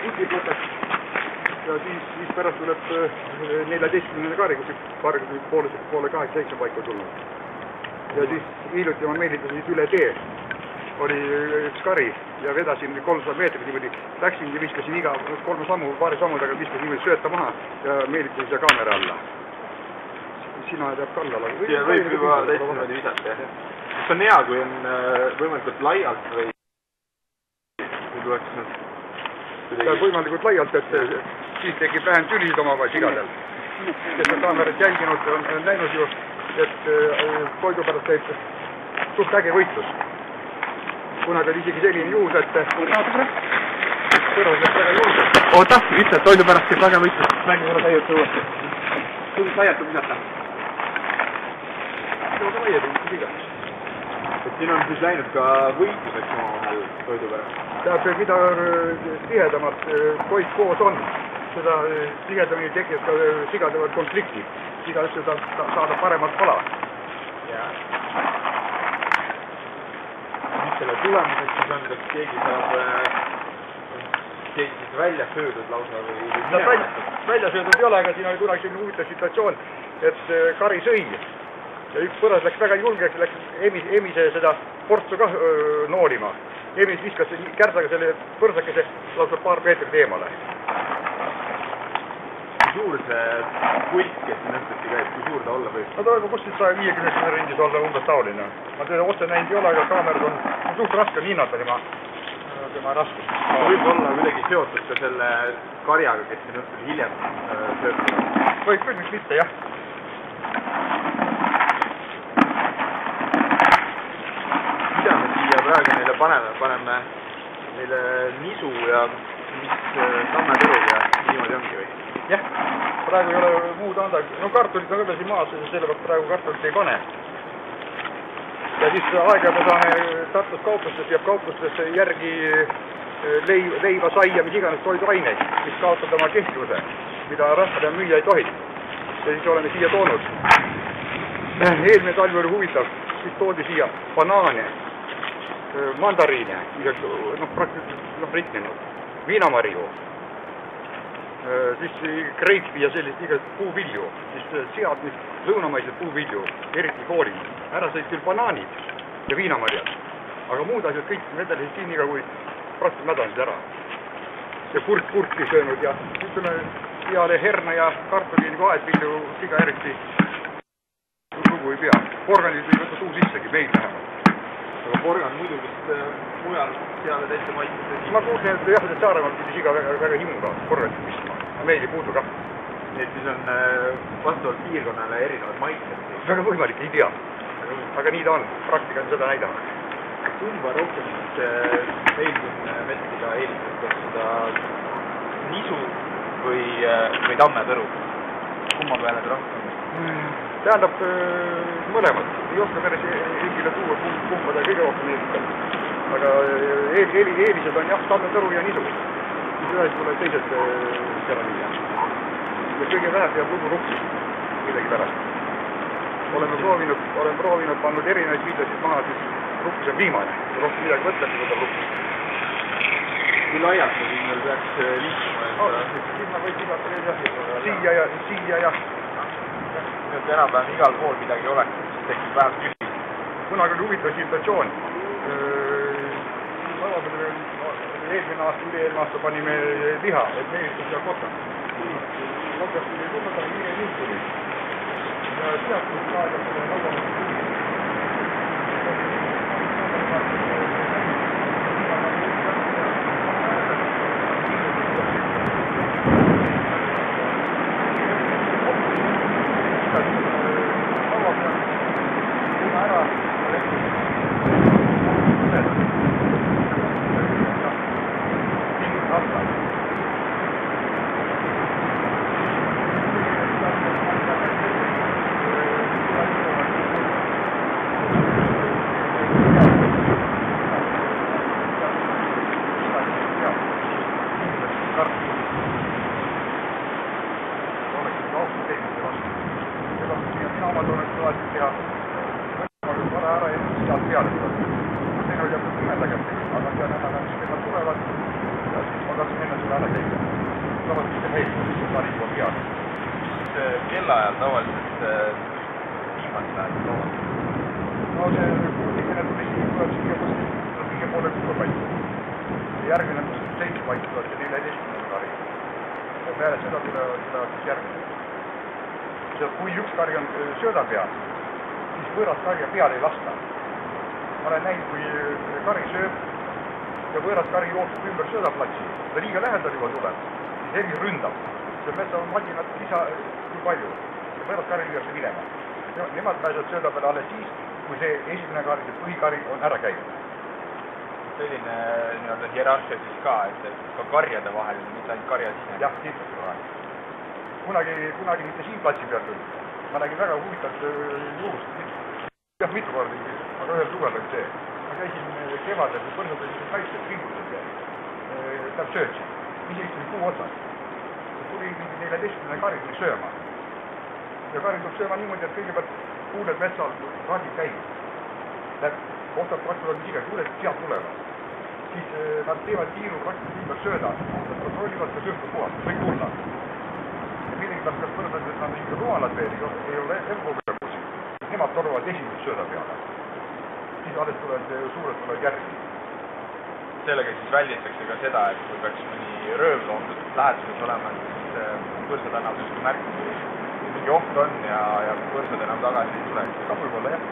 putiplõkast ja siis pärast tuleb 14. kari, kus poole 8-9 paika tulnud. Ja siis hiljuti ma meelitasin üle tee. Oli üks kari ja vedasin 300 meetrit niimoodi, läksin ja viskasin iga paari sammu taga viskasin niimoodi sööta maha ja meelitasin seda kaamera alla. Sina teab kallal. Ja võib juba täitsa niimoodi visata, jah. See on hea, kui on võimalikult laialt või tuleks nüüd... See on võimalikult laialt, et siis tekib vähem tülisid omavahel sigadel. Kes on kaamerat jälginud, on näinud ju, et toidu pärast teeb suht äge võitlus. Kunagi oli isegi selline juhus, et kõrvas läks väga juhus. Oota, ütle, toidu pärast teeb väga võitlus. Mängi võrra täiuta uuesti. Kuidas laialt on visata? Väga laiad on siga. Siin on siis läinud ka võitluseks omavahel toidu pärast. Tähendab, mida tihedamalt toit koos on, seda tihedamini tekivad ka sigadevad konfliktid. Iga asju saada paremat pala. Mis selle tulemuseks siis on, kas keegi saab siis välja söödud lausa või välja söödud ei ole, aga siin oli kunagi selline huvitav situatsioon, et kari sõi ja üks põras läks väga julgeks, läks emise seda portsu ka noolima. Emis viskas kärsaga selle põrsakese lausa paar meetrit eemale. Kui suur see pulk, kes siin õhtuti käib, kui suur ta olla võib? No ta võib kuskilt 150 rindis olla umbes taoline. Ma teda otse näinud ei ole, aga kaamerad on suht raske hinnata tema raskus. Võib olla kuidagi seotud ka selle karjaga, kes siin õhtul hiljem sööb? Võib küll, miks mitte, jah. Mida me siia praegu neile paneme neile nisu ja mis tammetõrug ja niimoodi ongi või? Jah, praegu ei ole muud anda. No kartulit on kõige siin maas, sellepärast praegu kartulit ei pane. Ja siis aega me saame Tartus kauplustest ja kauplustest järgi leiva, saia, mis iganes toiduaineid, mis kaotab oma kehtivuse, mida rahvale müüa ei tohi. Ja siis oleme siia toonud. Eelmine talv oli huvitav, siis toodi siia banaane, mandariine, praktiliselt riknenud, viinamarju, siis kreipi ja sellist igast puuvilju, siis sead, mis lõunamaised puuvilju, eriti koolid. Ära said küll banaanid ja viinamarjad, aga muud asjad kõik vedelesid siin iga kui praktiliselt mädasid ära. Ja kurki söönud ja ütleme peale herna ja kartuli nagu aedvilju siga eriti lugu ei pea. Porganid ei võtta suu sissegi, meil lähevad. Aga porgan muidu vist mujal seale täitsa maitsed. Ma kuulsin, et jah, et Saaremaal pidi siga väga himuga porganid pistma. Meil ei puudu kah. Nii et siis on vastavalt piirkonnale erinevad maitsed. Väga võimalik, ei tea. Aga nii ta on. Praktika on seda näidanud. Kumba rohkem meil siin mestiga eelistab seda nisu või tammetõru? Kumma peale ta rohkem? Tähendab mõlemad. Ei oska päris riigile tuua kumba ta kõige rohkem eelistab. Aga eelised on jah, tammetõru ja nisu. Siis ühes tuleb teised ära viia. Ja kõige vähem peab lugu rukki millegi pärast. Oleme proovinud pannud erinevaid videosid maha, siis rukkis on viimane. Rohkem midagi võtleb, kui võtab rukkis. Kui laialt me siin veel peaks liikuma? Siin ma võiks igalt siia ja. Et enam-vähem igal pool midagi oleks, siis tekib vähem küsi. Kunagi oli huvitav situatsioon. Eelmine aasta panime liha, et meelistus ja kotta. Lokast tuli kummata, mille nüüd tuli. Ja sealt kus aega selle nõuamist tuli. Siin oli jälle tumedagem, aga seal näha, mis tulevad. katsun enne sulle ära käia. Tavaliselt mitte meil, kui kari juba peale. Kella ajal tavaliselt viimast läheb loomad? No see esimene tulisti tuleb siia kõige poole kuue paiku. Järgmine 7 paiku tuleb see 14 kari. Ja peale seda tulevad siis järgmine. Kui üks kari on sööda peal, siis võõras karja peale ei lasta. Ma olen näinud, kui kari sööb ja võõras kari jookseb ümber söödaplatsi. Ta liiga lähedal juba tuleb, siis heli ründab. See metsa on madinat lisa kui palju. Ja võõras kari lüüakse minema. Nemad pääsevad sööda peale alles siis, kui see esimene kari, see põhikari on ära käinud. Selline hierarhia siis ka, et ka karjade vahel, mitte ainult karjad ise. Jah, kindlasti vahel. Kunagi mitte siin platsi peal küll. Ma nägin väga huvitavat juhust. Jah, mitu korda, aga ühel suvel oli see. Ma käisin kevadel, kui põrnad oli kaitsed ringulised ja täpselt söötsin. Ise istusin kuu otsas. Tuli 14 kari tuli sööma. Ja kari tuleb sööma niimoodi, et kõigepealt kuuled metsal radi käib. Kohtab praktikud kiire, kuuled sealt tulevad. Siis nad teevad kiiru praktikud ümber sööda. Nad kontrollivad, ka sööb puhast, kõik tulla. Ja millegi pärast kas põrnad, et nad ikka rumalad veel, ei ole elkogujakusi. Nemad torvavad esimest sööda peale. Siis alles tulevad suured tulevad järgi. Sellega siis välditakse ka seda, et kui peaks mõni röövloom läheduses olema, siis põrsad annab justkui märku, kui mingi oht on ja põrsad enam tagasi ei tule. Ka võib-olla jah.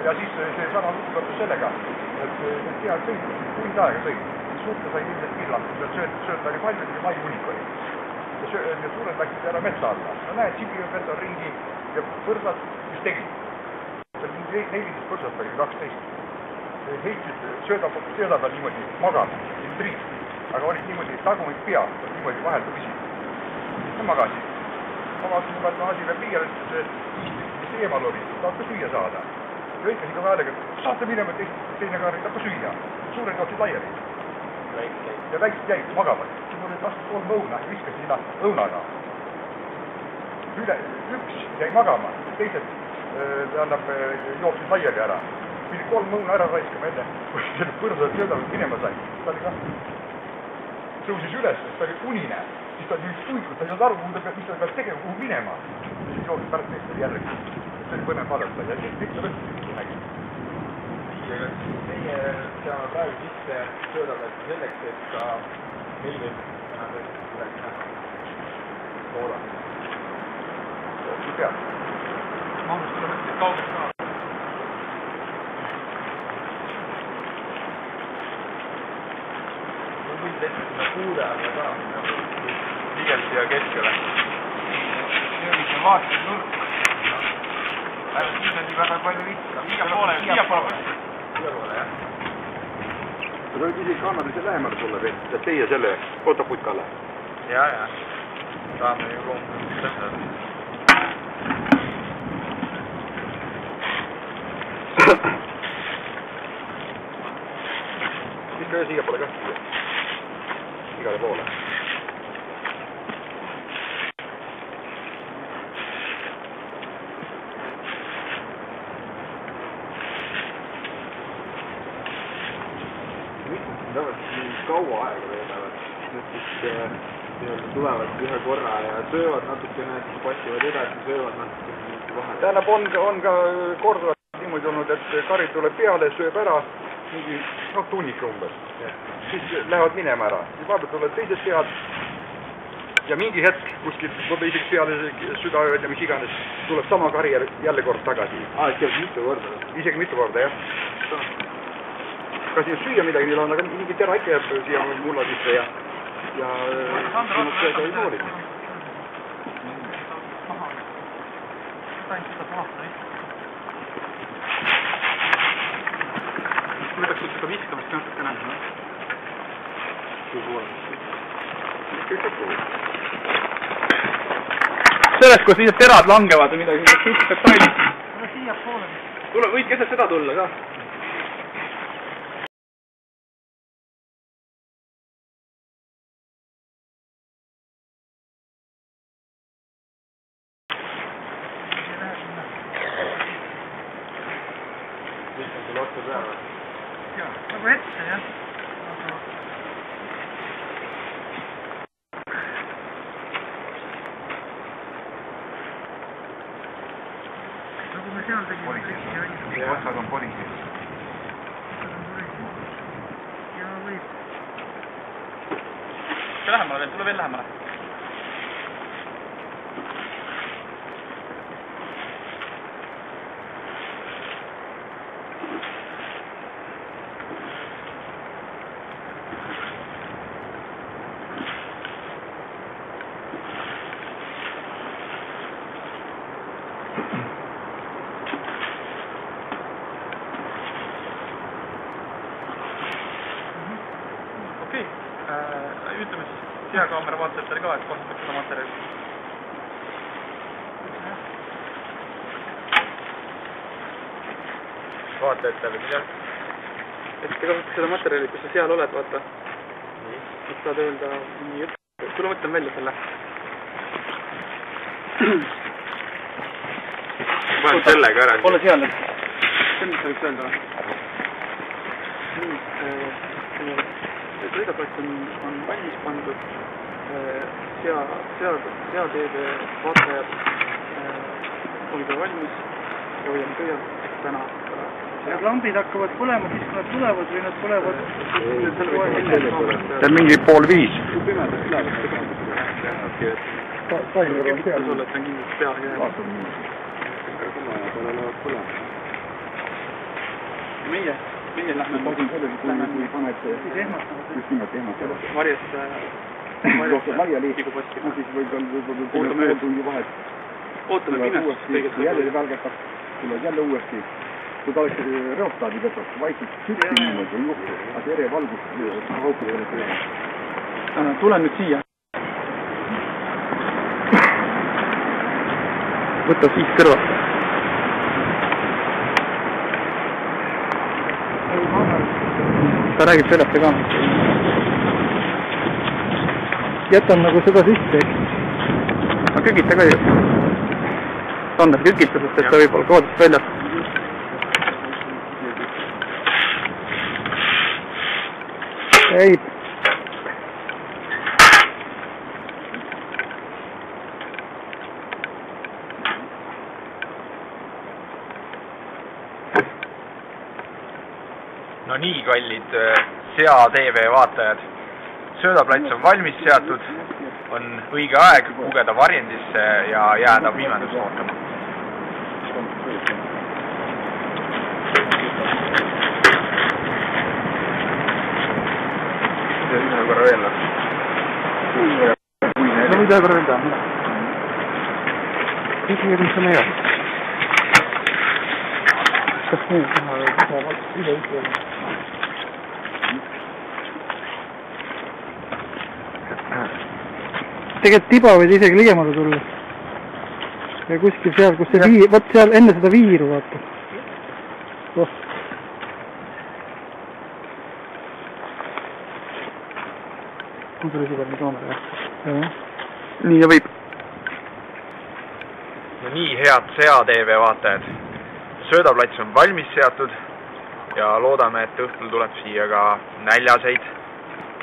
Ja siis see sama lugu lõpus sellega, et tead sõid, tund aega sõid. Suurte sai ilmselt killamist, sööta oli palju, kui mai unik oli. Ja suured läksid ära metsa alla. No näed, sibivad metsal ringi ja põrsad, mis tegid. See oli 14 põrsad oli 12. Heitsid sööda peal niimoodi magama, triist. Aga olid niimoodi tagumid pea, niimoodi vahel tõvisid. Ja magasid. Ma vaatasin, et ma asi veel liial, mis eemal oli, tahab ka süüa saada. Ja ütlesin ka vahele, et saate minema, et teine kari tahab ka süüa. Suured jooksid laiali. Ja väiksed jäid magama. Siis mul olid lastud 3 õuna, viskasin sinna õunaga. Üks jäi magama, teised jooksid laiali ära. Pidi 3 õuna ära raiskama enne, kui selle põrsad söödavad minema sai. Ta oli ka tõusis üles, sest ta oli unine. Siis ta oli üks tuikut, ta ei olnud aru, mis ta peab tegema, kuhu minema. Siis jooksid pärast meist jällegi. See oli põnev vaadata ja siis kõik ta lõpuks nägid. Ja meie seame praegu sisse söödavalt selleks, et ka meil võib enam midagi näha. Loodan. Kui peab. Mahus tuleb mõttes kaugelt ka. Võid tehtud seda kuule alla ka. Ligelt siia keskele. See oli see vaates nurk. Siin on väga palju lihtsam. Siia poole, jah. Sa võid isegi kaamerasse lähemale tulla veel, et teie selle otaputkale. Ja. Saame ju loomulikult teha. Ikka siia pole ka siia. Igale poole. Kaua aega veedavad, nüüd siis tulevad ühe korra ja söövad natukene, passivad edasi, söövad natukene vahel. Tähendab, on ka korda niimoodi olnud, et kari tuleb peale, sööb ära mingi tunnik umbes. Siis lähevad minema ära. Siis vahepeal tulevad teised pead ja mingi hetk kuskilt tuleb isegi peale südaööd ja mis iganes tuleb sama kari jälle kord tagasi. Ikka mitu korda? Isegi mitu korda, jah. Kas siin süüa midagi neil on, aga mingi tera ikka jääb siia mulla sisse ja sinult sööda ei tooli. Võidaks seda viskamist natukene. Kui poole? Sellest, kus lihtsalt terad langevad või midagi, kõik detailid. Siia poole. Võid keset seda tulla ka. Nagu ette, jah. seal tegime trikki ja õnnis. Ja otsad on politseis. Ja võib. Lähemale veel, tule veel lähemale. Okei, ütleme siis seakaamera vaatajatele ka, et kasutab seda materjali. Vaatajatele, mida? Et te kasutate seda materjali, kus sa seal oled, vaata. Et saad öelda nii jutt. Tule mõtlen välja selle. Panen selle ka ära. Ole seal, et see, mis sa võiks öelda. Sõidaplats on valmis pandud, seateede vaatajad olge valmis, hoiame kõigepealt täna. Need lambid hakkavad põlema, siis kui nad tulevad või nad põlevad. See on mingi 4:30. Palju on peal sulle, et on kindlasti peale jääma. Meie lähme varjest ootame pimestust kõigest. Jälle välgatab, tuleb jälle uuesti. Kui ta oleks reostaadi võtad, vaikselt sütti niimoodi ei juhtu. Aga ere valgust haukudele tuleb. Tulen nüüd siia. Võta siit kõrvalt. Ta räägib sellest ka. Jätan nagu seda sisse. Ma kükita ka ju. Sander kükita, sest et ta võib olla koodist väljas. Ei. No nii, kallid Sea TV vaatajad. Söödaplats on valmis seatud, on õige aeg pugeda varjendisse ja jääda pimedust ootama. Ühe korra veel. No mida korra öelda? Kõige mis on hea. Kas nii? Tegelikult tiba võid isegi ligemale tulla. Ja kuskil seal, kus see viir, võt seal enne seda viiru, vaata. Oh. On tuli sügavne kaamera, jah? Nii ja võib. No nii, head Sea TV vaatajad. Söödaplats on valmis seatud ja loodame, et õhtul tuleb siia ka näljaseid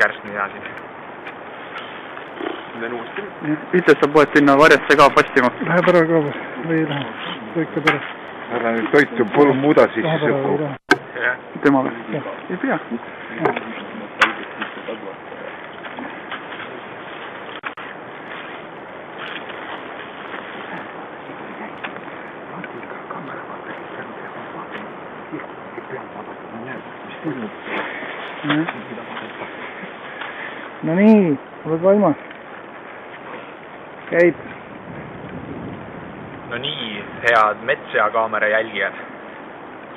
kärstnidasid. Ütle, sa poed sinna varjesse ka postima. Läheb ära ka või ei lähe? Kõik ka pärast. Ära nüüd toitu polum muda sisse sõpu. Temale. Ei pea. No nii, oled valmas? Käib. No nii, head Metssea-kaamera jälgijad.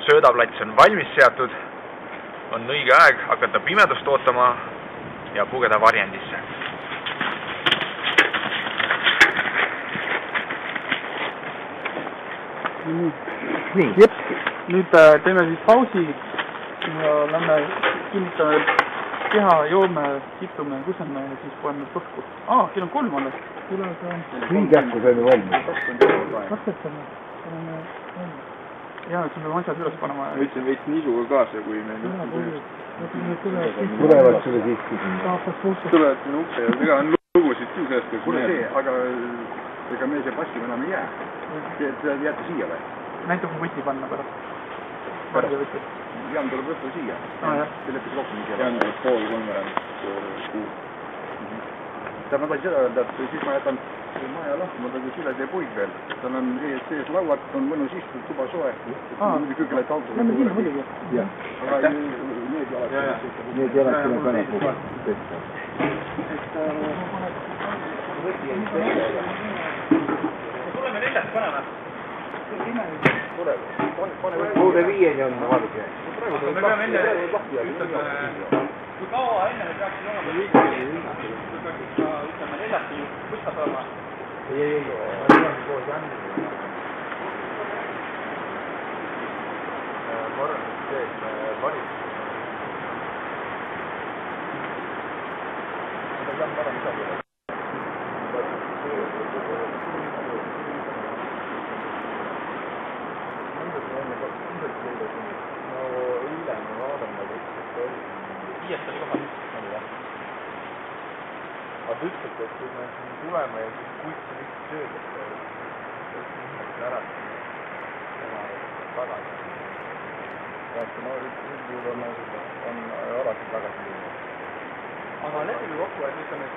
Söödaplats on valmis seatud, on õige aeg hakata pimedust ootama ja pugeda varjendisse. Nii. Jep, nüüd teeme siis pausi ja lähme kinnitame keha, joome, istume, kuseme ja siis paneme põhku. Siin on 3 alles. Nii kähku saime valmis. Katsestame. Jaa, siin peame asjad üles panema. Ma ütlen veits nisuga kaasa, kui me Tulevad sulle siiski. tulevad sinna ukse ja ega on lugusid küll sellest, Kuule see, aga ega me see passi enam ei jää. Te jääte siia või? näitab mu võti panna pärast. Vardi võti. Jan tuleb õhtul siia. See leppis kokku mingi. Jan tuleb 2:30 ma tahan seda öelda, et siis ma jätan maja lahti, ma tahan üle tee puid veel. Tal on sees lauad, on mõnus istuda, tuba soe. Muidu kõigile auto. Lähme sinna muidugi. Jah. Aga need jalad tuleb ära puhul. Tuleme 4 paneme. Kuude 5 on valge. Me peame enne ütleme, kui kaua enne me peaksime olema ütleme 4 võtta saama. Ei, koos Janniga. Ma arvan, et see, et me valime. Ma tean parem midagi. Viiest oli kohe. Aga ta ütleb, et kui me siin tuleme ja siis kutt on üks tööd, et ära tagasi. No üldjuhul on alati tagasi. Aga lepime kokku, et ütleme, et